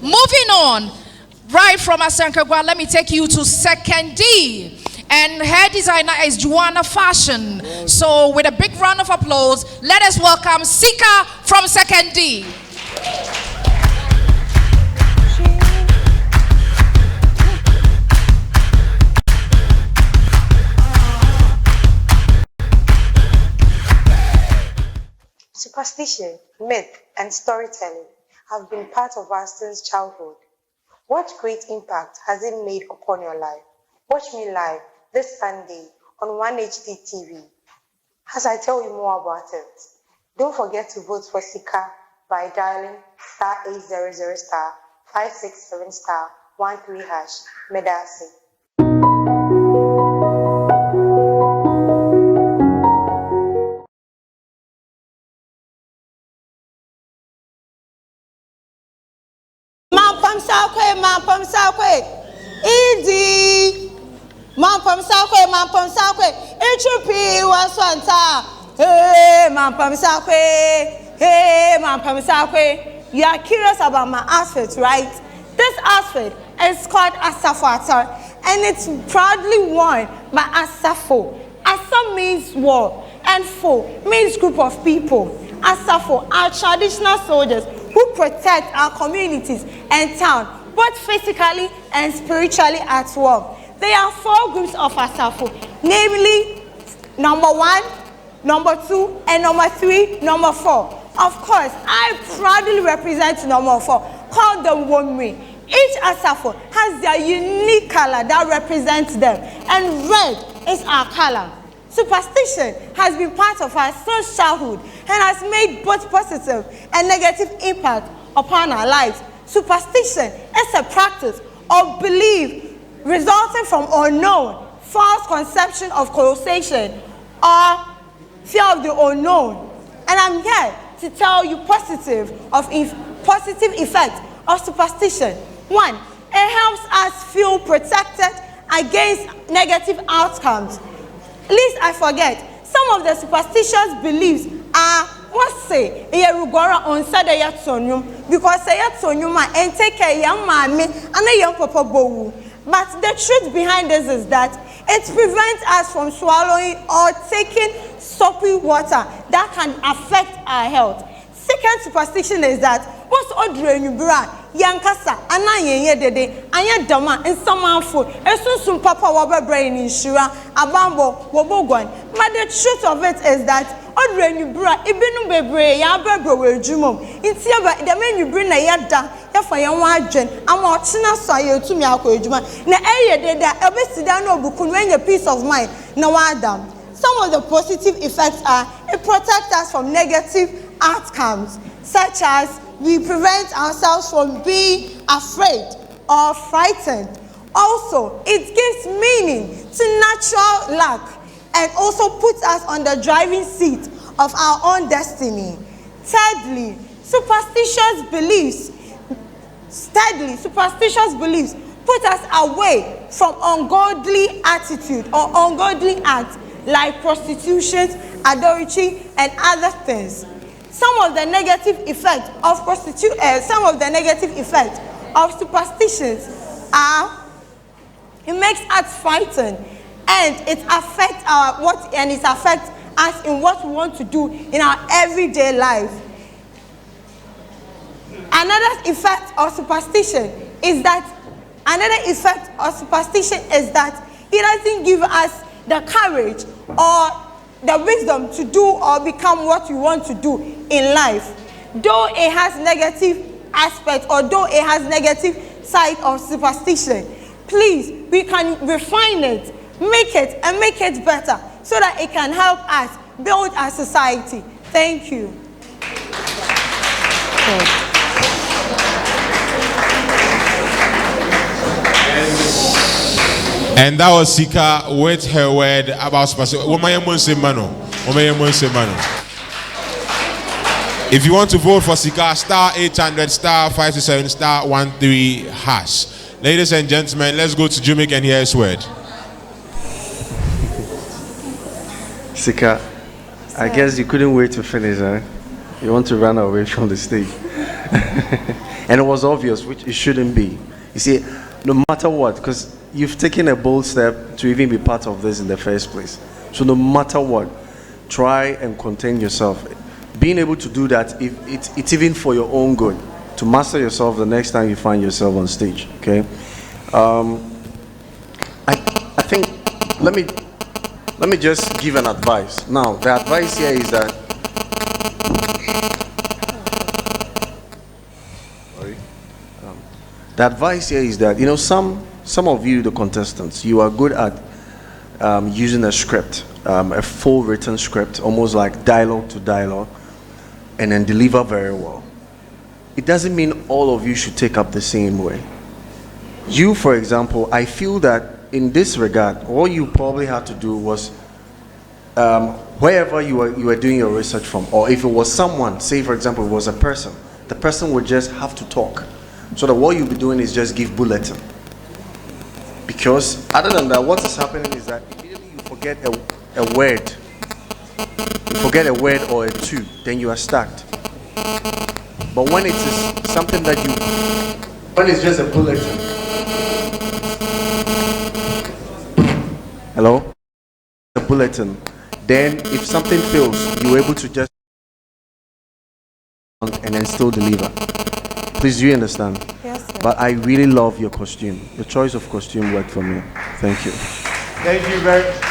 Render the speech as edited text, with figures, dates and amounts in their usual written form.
Moving on, right from Asankagwa, let me take you to Second D. And hair designer is Juana Fashion. So with a big round of applause, let us welcome Sika from Second D. Superstition, myth, and storytelling have been part of us since childhood. What great impact has it made upon your life? Watch me live this Sunday on 1HD TV as I tell you more about it. Don't forget to vote for Sika by dialing *800 *567 *13 #. Medasi. Mampam sakwe, Idi. Mampam sakwe, Echupi waswanta. Hey, mampam sakwe. You are curious about my outfit, right? This outfit is called Asafo, and it's proudly worn by Asafo. Asa means war, and Fo means group of people. Asafo are traditional soldiers who protect our communities and town, both physically and spiritually as well. There are 4 groups of Asafo, namely number 1, number 2, and number 3, number 4. Of course, I proudly represent number 4, called the Womri. Each Asafo has their unique color that represents them, and red is our color. Superstition has been part of us since childhood and has made both positive and negative impact upon our lives. Superstition is a practice or belief resulting from unknown, false conception of causation or fear of the unknown. And I'm here to tell you positive effects of superstition. 1, it helps us feel protected against negative outcomes. Least I forget, some of the superstitious beliefs are what say on because and take a young mommy and a young papa bowu. But the truth behind this is that it prevents us from swallowing or taking soapy water that can affect our health. Second superstition is that what's ordering bra yankasa ana yenye dede anya dama nsamanfo esunsun papa woba brain insura abambo wobogwan. But the truth of it is that ordering bra ibinu bebre ya bebro we adwumom nti aba the menu bring na yada ya fa yan wa adwen ama ochina so ayetumi akọ adwuma na eye dede obesida na obuku no enya peace of mind na wa adam. Some of the positive effects are it protects us from negative outcomes, such as we prevent ourselves from being afraid or frightened. Also, it gives meaning to natural luck and also puts us on the driving seat of our own destiny. Thirdly, superstitious beliefs put us away from ungodly attitude or ungodly acts like prostitution, adultery, and other things. Some of the negative effects of superstitions are it makes us frightened, and it affects us in what we want to do in our everyday life. Another effect of superstition is that it doesn't give us the courage or the wisdom to do or become what we want to do in life. Though it has negative aspects or though it has negative side of superstition, please, we can refine it, make it better so that it can help us build our society. Thank you. And that was Sika with her word about superstition. If you want to vote for Sika, *800 *567 *13 #. Ladies and gentlemen, let's go to Jumik and hear his word. Sika, I guess you couldn't wait to finish, huh? You want to run away from the stage. And it was obvious, which it shouldn't be. You see, no matter what, because you've taken a bold step to even be part of this in the first place. So no matter what, try and contain yourself. Being able to do that, if it's even for your own good, to master yourself the next time you find yourself on stage. Okay. I think let me just give an advice. Now, the advice here is that the advice here is that, you know, some of you, the contestants, you are good at using a script, a full written script, almost like dialogue to dialogue, and then deliver very well. It doesn't mean all of you should take up the same way. You, for example, I feel that in this regard, all you probably had to do was wherever you were doing your research from, or if it was someone, say for example, it was a person, the person would just have to talk. So that what you'll be doing is just give bulletin. Because other than that, what is happening is that immediately you forget a word. You forget a word or a two, then you are stuck. But when it is something that when it's just a bulletin. Hello? A bulletin. Then if something fails, you're able to just and then still deliver. Please, do you understand? Yes, sir. But I really love your costume. The choice of costume worked for me. Thank you. Thank you very much.